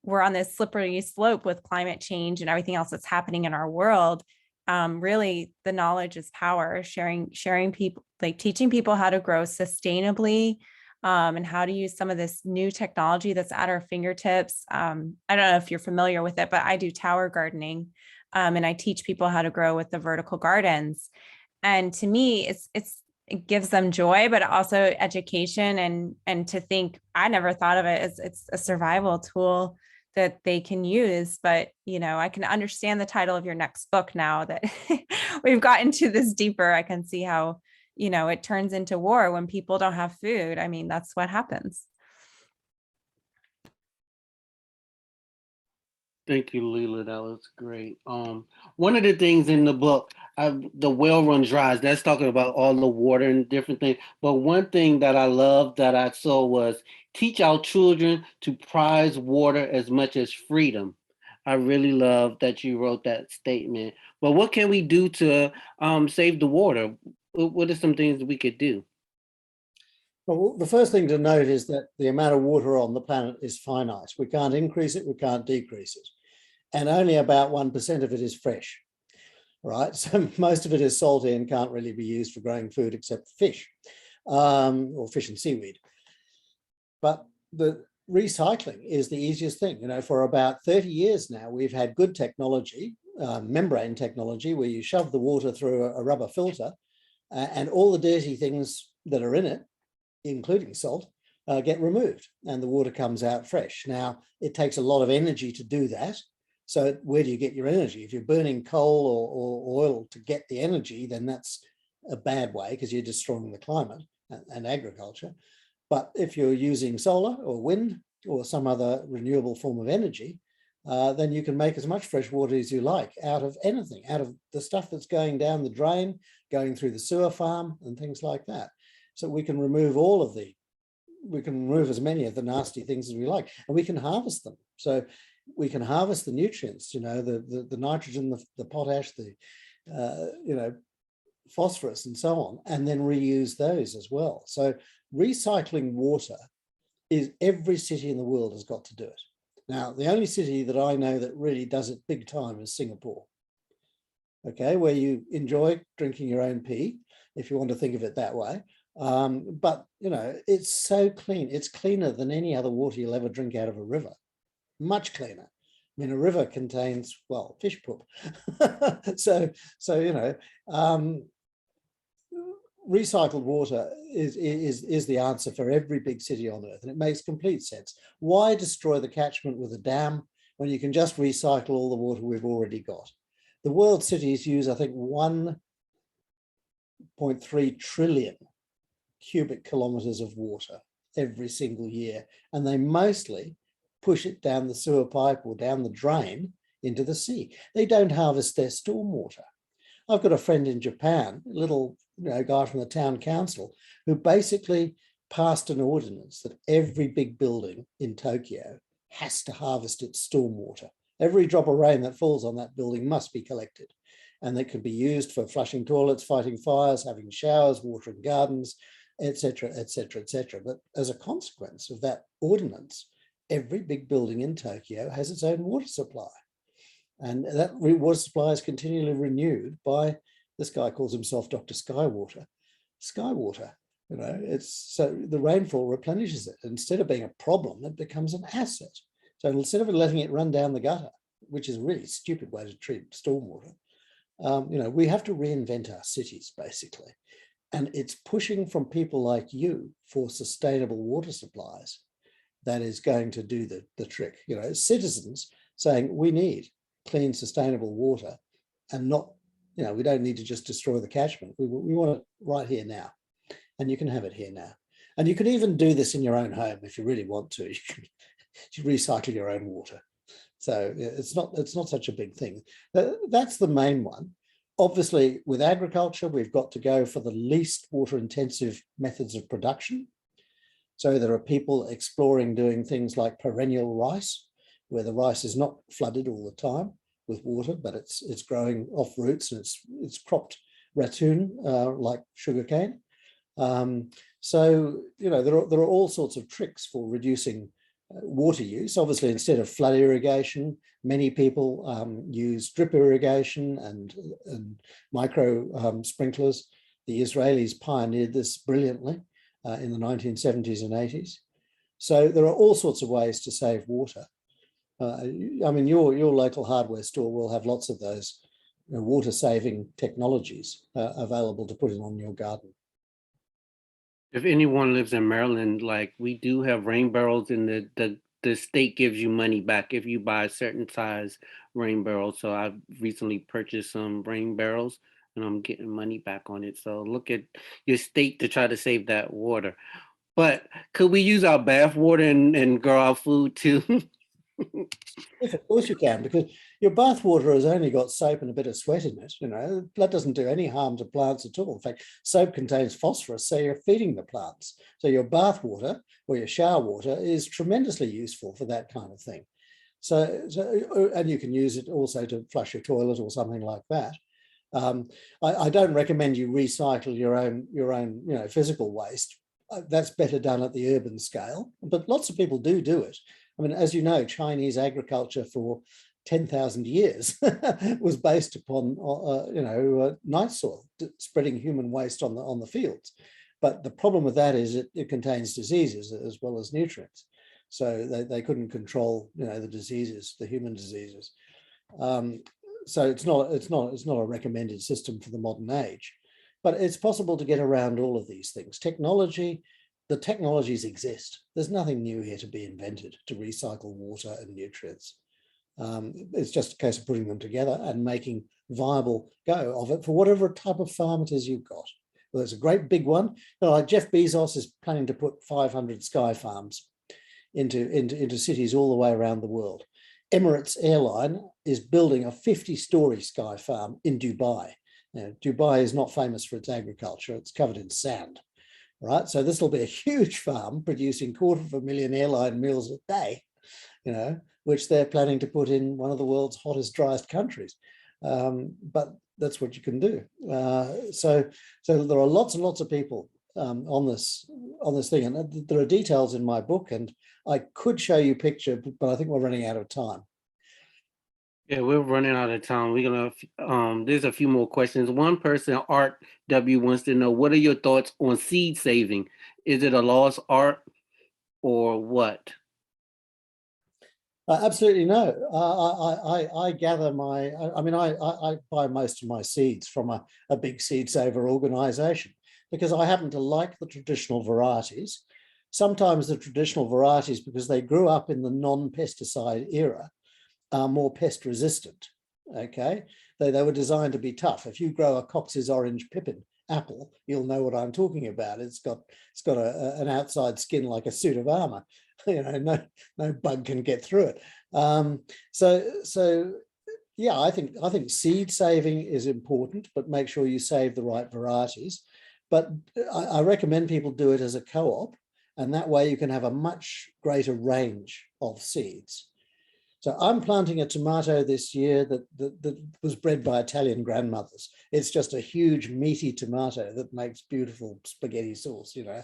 we're on this slippery slope with climate change and everything else that's happening in our world. Really, the knowledge is power. Sharing people, like teaching people how to grow sustainably, and how to use some of this new technology that's at our fingertips. I don't know if you're familiar with it, but I do tower gardening, and I teach people how to grow with the vertical gardens. And to me, it gives them joy, but also education, and to think, I never thought of it as it's a survival tool that they can use. But I can understand the title of your next book now that we've gotten to this deeper. I can see how it turns into war when people don't have food. I mean, that's what happens. Thank you, Leela. That was great. One of the things in the book, the well runs dries, that's talking about all the water and different things. But one thing that I love that I saw was teach our children to prize water as much as freedom. I really love that you wrote that statement. But what can we do to save the water? What are some things we could do? Well, the first thing to note is that the amount of water on the planet is finite. We can't increase it, we can't decrease it. And only about 1% of it is fresh, right? So most of it is salty and can't really be used for growing food except fish, or fish and seaweed. But the recycling is the easiest thing. For about 30 years now, we've had good technology, membrane technology, where you shove the water through a rubber filter, and all the dirty things that are in it, including salt, get removed, and the water comes out fresh. Now, it takes a lot of energy to do that. So where do you get your energy? If you're burning coal or oil to get the energy, then that's a bad way because you're destroying the climate and agriculture. But if you're using solar or wind or some other renewable form of energy, then you can make as much fresh water as you like out of anything, out of the stuff that's going down the drain, going through the sewer farm and things like that. So we can remove we can remove as many of the nasty things as we like, and we can harvest them. So we can harvest the nutrients, the nitrogen, the potash, the phosphorus and so on, and then reuse those as well. So recycling water is, every city in the world has got to do it. Now, the only city that I know that really does it big time is Singapore. Okay, where you enjoy drinking your own pee, if you want to think of it that way. But it's so clean. It's cleaner than any other water you'll ever drink out of a river. Much cleaner. I mean, a river contains, well, fish poop. so recycled water is the answer for every big city on earth, and it makes complete sense. Why destroy the catchment with a dam when you can just recycle all the water we've already got? The world cities use, I think, 1.3 trillion cubic kilometers of water every single year, and they mostly push it down the sewer pipe or down the drain into the sea. They don't harvest their stormwater. I've got a friend in Japan, a little guy from the town council, who basically passed an ordinance that every big building in Tokyo has to harvest its stormwater. Every drop of rain that falls on that building must be collected. and they can be used for flushing toilets, fighting fires, having showers, watering gardens, etc., etc., etc. But as a consequence of that ordinance, every big building in Tokyo has its own water supply. And that water supply is continually renewed by, this guy calls himself Dr. Skywater. Skywater, you know, it's so the rainfall replenishes it. Instead of being a problem, it becomes an asset. So instead of letting it run down the gutter, which is a really stupid way to treat stormwater, you know, we have to reinvent our cities, basically. And it's pushing from people like you for sustainable water supplies that is going to do the trick. You know, citizens saying we need clean, sustainable water, and not, you know, we don't need to just destroy the catchment. We want it right here now, and you can have it here now. And you can even do this in your own home if you really want to. You recycle your own water. So it's not such a big thing. That's the main one. Obviously, with agriculture, we've got to go for the least water intensive methods of production. So there are people exploring doing things like perennial rice, where the rice is not flooded all the time with water, but it's growing off roots, and it's cropped ratoon like sugarcane. So, you know, there are all sorts of tricks for reducing water use. Obviously, instead of flood irrigation, many people use drip irrigation and micro sprinklers. The Israelis pioneered this brilliantly in the 1970s and 80s. So there are all sorts of ways to save water. I mean, your local hardware store will have lots of those water-saving technologies available to put in on your garden. If anyone lives in Maryland, like we do have rain barrels, and the state gives you money back if you buy a certain size rain barrel. So I've recently purchased some rain barrels, and I'm getting money back on it. So look at your state to try to save that water. But could we use our bath water and grow our food too? Yes, of course you can, because your bath water has only got soap and a bit of sweat in it. You know, that doesn't do any harm to plants at all. In fact, soap contains phosphorus, so you're feeding the plants. So your bath water or your shower water is tremendously useful for that kind of thing. So and you can use it also to flush your toilet or something like that. I don't recommend you recycle your own physical waste. That's better done at the urban scale, but lots of people do it. I mean, as you know, Chinese agriculture for 10,000 years was based upon, night soil, spreading human waste on the fields. But the problem with that is it contains diseases as well as nutrients. So they couldn't control, the diseases, the human diseases. So it's not a recommended system for the modern age. But it's possible to get around all of these things. The technologies exist. There's nothing new here to be invented to recycle water and nutrients. It's just a case of putting them together and making viable go of it for whatever type of farm it is you've got. Well, it's a great big one. Like Jeff Bezos is planning to put 500 sky farms into cities all the way around the world. Emirates Airline is building a 50-story sky farm in Dubai. Now, Dubai is not famous for its agriculture. It's covered in sand. Right, so this will be a huge farm producing 250,000 airline meals a day, which they're planning to put in one of the world's hottest, driest countries. But that's what you can do. So there are lots and lots of people on this thing, and there are details in my book, and I could show you picture, but I think we're running out of time. Yeah, we're running out of time. We're gonna there's a few more questions. One person, Art W, wants to know, what are your thoughts on seed saving? Is it a lost art or what? Absolutely no. I gather I buy most of my seeds from a big seed saver organization because I happen to like the traditional varieties. Sometimes the traditional varieties, because they grew up in the non-pesticide era, are more pest resistant. Okay, they were designed to be tough. If you grow a Cox's orange pippin apple, you'll know what I'm talking about. It's got an outside skin like a suit of armor. No bug can get through it. So yeah, I think seed saving is important, but make sure you save the right varieties. But I recommend people do it as a co-op, and that way you can have a much greater range of seeds. So I'm planting a tomato this year that was bred by Italian grandmothers. It's just a huge meaty tomato that makes beautiful spaghetti sauce, you know.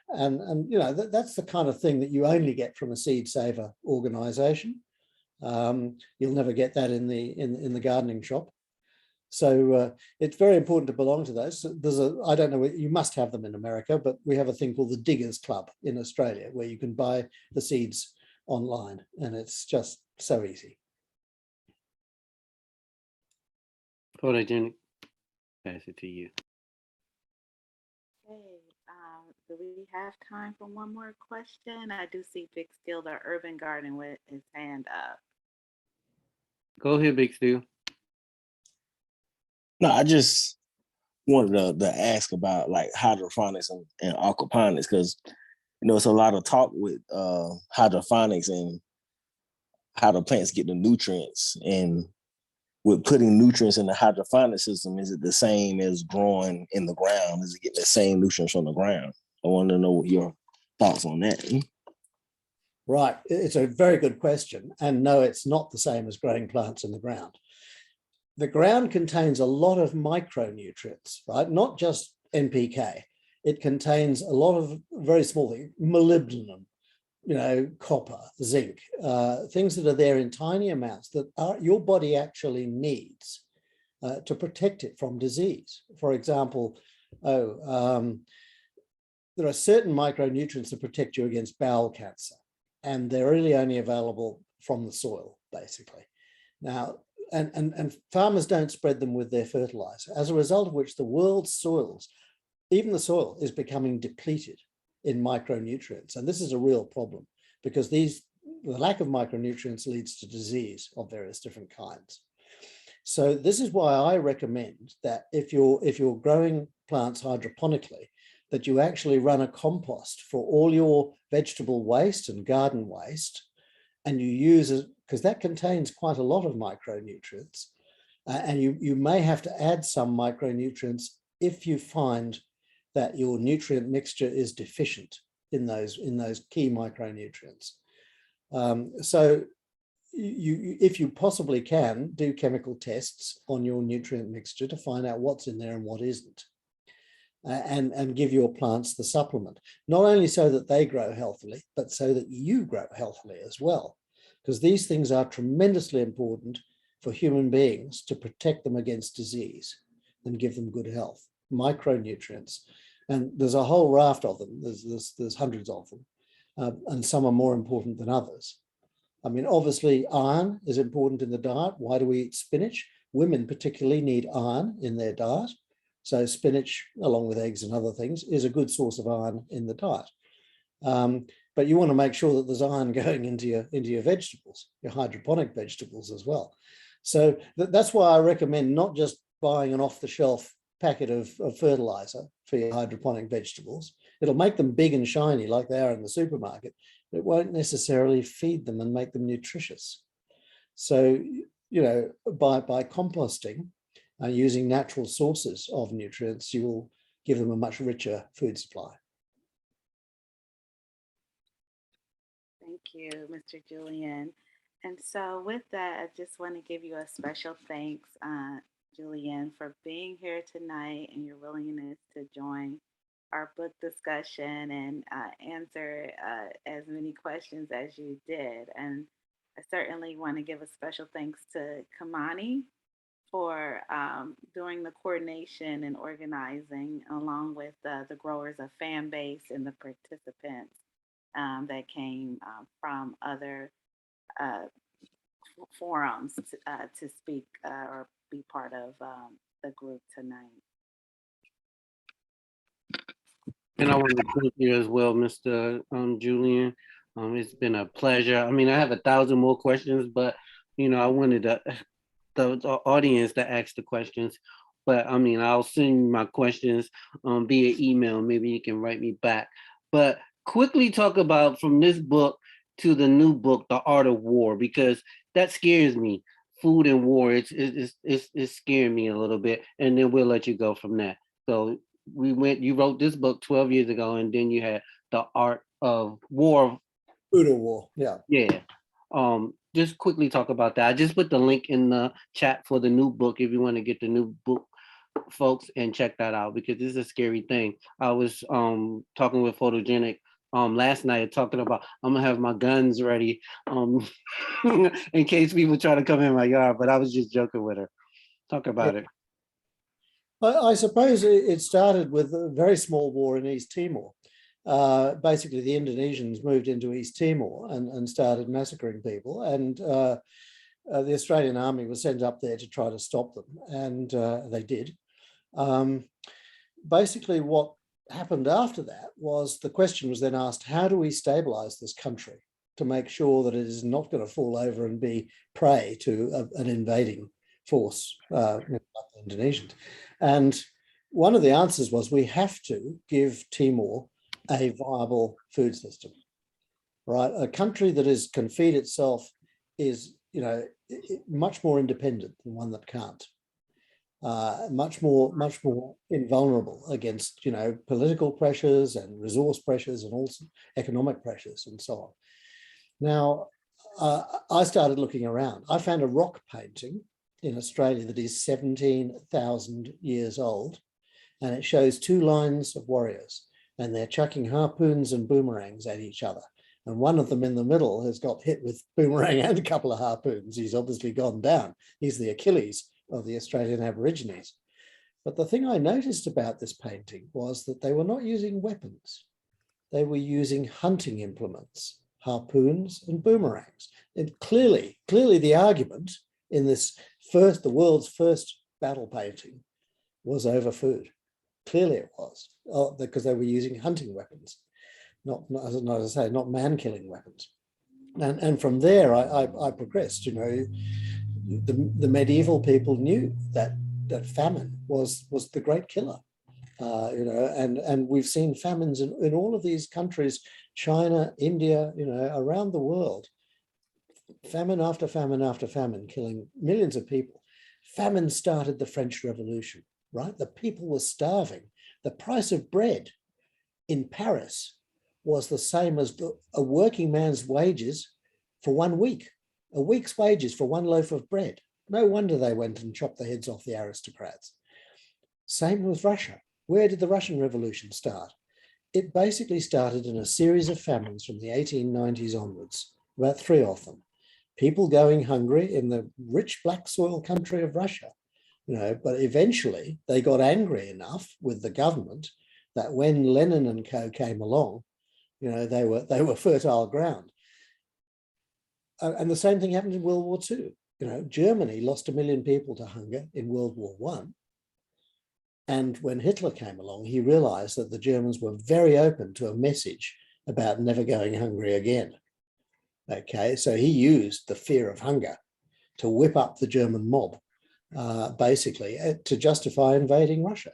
And you know, that's the kind of thing that you only get from a seed saver organization. You'll never get that in the gardening shop. So it's very important to belong to those. There's I don't know, you must have them in America, but we have a thing called the Diggers Club in Australia, where you can buy the seeds online, and it's just so easy. Photogenic, pass it to you. Okay, do we have time for one more question? I do see Big Steel, the urban garden, with his hand up. Go ahead, Big Steel. No, I just wanted to ask about like hydroponics and aquaponics, because you know it's a lot of talk with hydroponics and how the plants get the nutrients. And with putting nutrients in the hydroponic system, is it the same as growing in the ground? Is it getting the same nutrients from the ground? I want to know what your thoughts on that. Right, it's a very good question. And no, it's not the same as growing plants in the ground. The ground contains a lot of micronutrients, right? Not just NPK. It contains a lot of very small things, molybdenum, you know, copper, zinc, things that are there in tiny amounts that your body actually needs to protect it from disease. For example, there are certain micronutrients that protect you against bowel cancer, and they're really only available from the soil, basically. Now, and farmers don't spread them with their fertilizer, as a result of which the world's soils, even the soil, is becoming depleted in micronutrients. And this is a real problem, because the lack of micronutrients leads to disease of various different kinds. So this is why I recommend that if you're growing plants hydroponically, that you actually run a compost for all your vegetable waste and garden waste, and you use it, because that contains quite a lot of micronutrients, and you may have to add some micronutrients if you find that your nutrient mixture is deficient in those key micronutrients. So if you possibly can, do chemical tests on your nutrient mixture to find out what's in there and what isn't, and give your plants the supplement, not only so that they grow healthily, but so that you grow healthily as well, because these things are tremendously important for human beings to protect them against disease and give them good health. Micronutrients, and there's a whole raft of them. There's hundreds of them, and some are more important than others. I mean, obviously, iron is important in the diet. Why do we eat spinach? Women particularly need iron in their diet. So spinach, along with eggs and other things, is a good source of iron in the diet. But you want to make sure that there's iron going into your vegetables, your hydroponic vegetables as well. So that's why I recommend not just buying an off-the-shelf packet of fertilizer for your hydroponic vegetables. It'll make them big and shiny like they are in the supermarket. It won't necessarily feed them and make them nutritious. So, you know, by composting and using natural sources of nutrients, you will give them a much richer food supply. Thank you, Mr. Julian. And so with that, I just want to give you a special thanks, Julian, for being here tonight and your willingness to join our book discussion and answer as many questions as you did. And I certainly want to give a special thanks to Kimani for doing the coordination and organizing, along with the growers of Fanbase and the participants that came from other forums to speak or be part of the group tonight. And I want to thank you as well, Mr. Julian. It's been a pleasure. I mean, I have 1,000 more questions, but you know, I wanted the audience to ask the questions. But I mean, I'll send my questions via email. Maybe you can write me back. But quickly talk about from this book to the new book, The Art of War, because that scares me. Food and war, it's scaring me a little bit, and then we'll let you go from that. So you wrote this book 12 years ago, and then you had The Art of War. Food or War, yeah. Yeah. just quickly talk about that. I just put the link in the chat for the new book if you want to get the new book, folks, and check that out, because this is a scary thing. I was talking with Photogenic last night, talking about I'm gonna have my guns ready in case people try to come in my yard, but I was just joking with her. Talk about it. I suppose it started with a very small war in East Timor. Basically, the Indonesians moved into East Timor and started massacring people, and the Australian army was sent up there to try to stop them, and they did. Basically, what happened after that was the question was then asked, how do we stabilize this country to make sure that it is not going to fall over and be prey to an invading force, like the Indonesians? And one of the answers was we have to give Timor a viable food system, right? A country that can feed itself is, much more independent than one that can't. Much more invulnerable against, political pressures and resource pressures and also economic pressures and so on. Now, I started looking around. I found a rock painting in Australia that is 17,000 years old, and it shows two lines of warriors, and they're chucking harpoons and boomerangs at each other. And one of them in the middle has got hit with boomerang and a couple of harpoons. He's obviously gone down. He's the Achilles of the Australian Aborigines. But the thing I noticed about this painting was that they were not using weapons. They were using hunting implements, harpoons and boomerangs. And clearly the argument in this the world's first battle painting was over food. Clearly it was, because they were using hunting weapons, not as I say, not man-killing weapons. And from there, I progressed. The medieval people knew that famine was the great killer. And we've seen famines in all of these countries, China, India, around the world. Famine after famine after famine, killing millions of people. Famine started the French Revolution, right? The people were starving. The price of bread in Paris was the same as a working man's wages for 1 week, a week's wages for one loaf of bread. No wonder they went and chopped the heads off the aristocrats. Same with Russia. Where did the Russian Revolution start? It basically started in a series of famines from the 1890s onwards, about 3 of them. People going hungry in the rich black soil country of Russia, but eventually they got angry enough with the government that when Lenin and co came along, they were fertile ground. And the same thing happened in World War II. Germany lost 1 million people to hunger in World War I. And when Hitler came along, he realized that the Germans were very open to a message about never going hungry again. Okay, so he used the fear of hunger to whip up the German mob, basically, to justify invading Russia.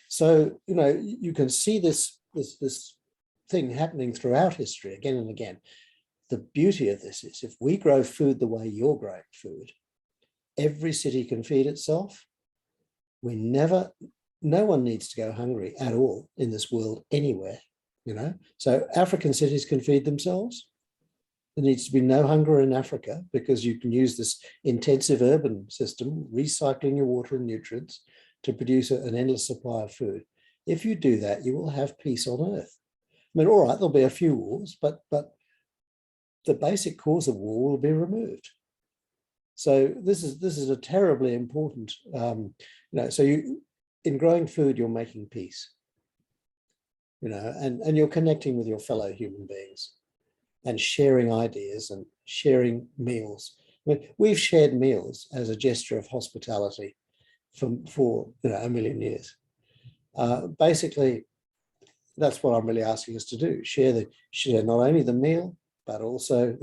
So, you can see this thing happening throughout history again and again. The beauty of this is if we grow food the way you're growing food, every city can feed itself. No one needs to go hungry at all in this world anywhere, So African cities can feed themselves. There needs to be no hunger in Africa because you can use this intensive urban system, recycling your water and nutrients to produce an endless supply of food. If you do that, you will have peace on earth. I mean, all right, there'll be a few wars, but the basic cause of war will be removed. So this is a terribly important, so in growing food, you're making peace, and you're connecting with your fellow human beings and sharing ideas and sharing meals. I mean, we've shared meals as a gesture of hospitality for 1 million years. Basically, that's what I'm really asking us to do: share not only the meal, but also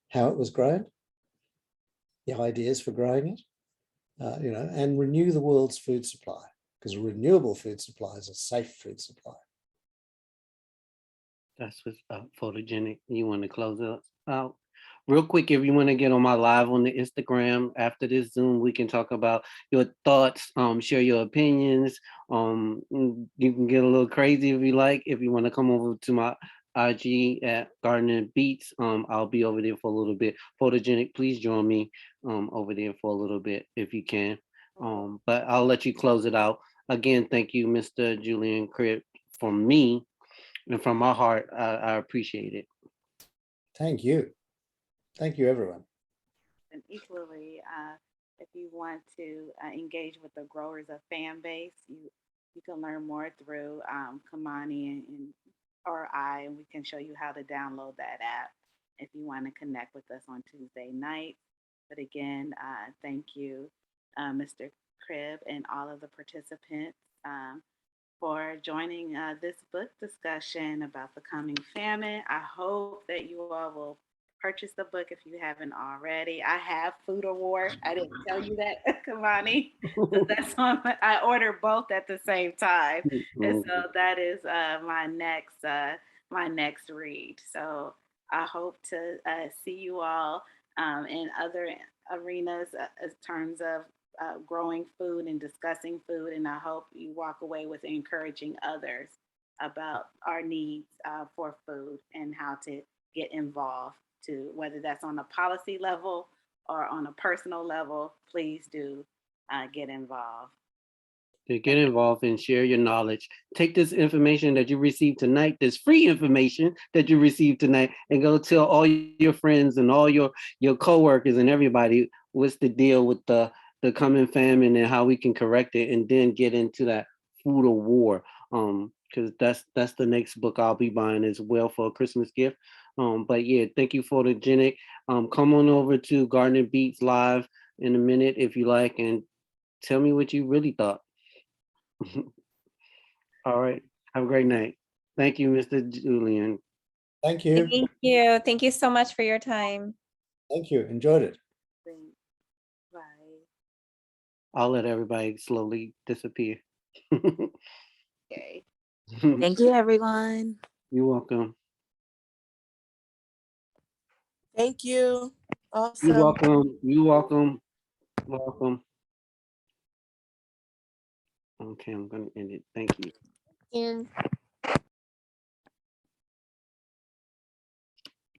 how it was grown, the ideas for growing it, and renew the world's food supply, because a renewable food supply is a safe food supply. That's what's Photogenic. You want to close it out? Real quick, if you want to get on my live on the Instagram after this Zoom, we can talk about your thoughts, share your opinions. You can get a little crazy if you like. If you want to come over to my IG at Garden Beats. I'll be over there for a little bit. Photogenic, please join me over there for a little bit if you can. But I'll let you close it out. Again, thank you, Mr. Julian Cribb. From me and from my heart, I appreciate it. Thank you. Thank you, everyone. And equally, if you want to engage with the growers of Fanbase, you can learn more through Kimani or I, and we can show you how to download that app if you want to connect with us on Tuesday night. But again, thank you, Mr. Cribb, and all of the participants for joining this book discussion about the coming famine. I hope that you all will purchase the book if you haven't already. I have Food Award. I didn't tell you that, Kimani. So that's on. I ordered both at the same time, and so that is my next read. So I hope to see you all in other arenas in terms of growing food and discussing food. And I hope you walk away with encouraging others about our needs for food and how to get involved, to whether that's on a policy level or on a personal level. Please do get involved. To get involved and share your knowledge. Take this information that you received tonight, this free information that you received tonight, and go tell all your friends and all your coworkers and everybody what's the deal with the coming famine and how we can correct it, and then get into that food of war. Because that's the next book I'll be buying as well for a Christmas gift. But yeah, thank you, Photogenic. Come on over to Garden Beats Live in a minute if you like, and tell me what you really thought. All right. Have a great night. Thank you, Mr. Julian. Thank you. Thank you. Thank you so much for your time. Thank you. Enjoyed it. Bye. I'll let everybody slowly disappear. Okay. Thank you, everyone. You're welcome. Thank you. You're Awesome. welcome. You're welcome. Welcome. Okay, I'm going to end it. Thank you. And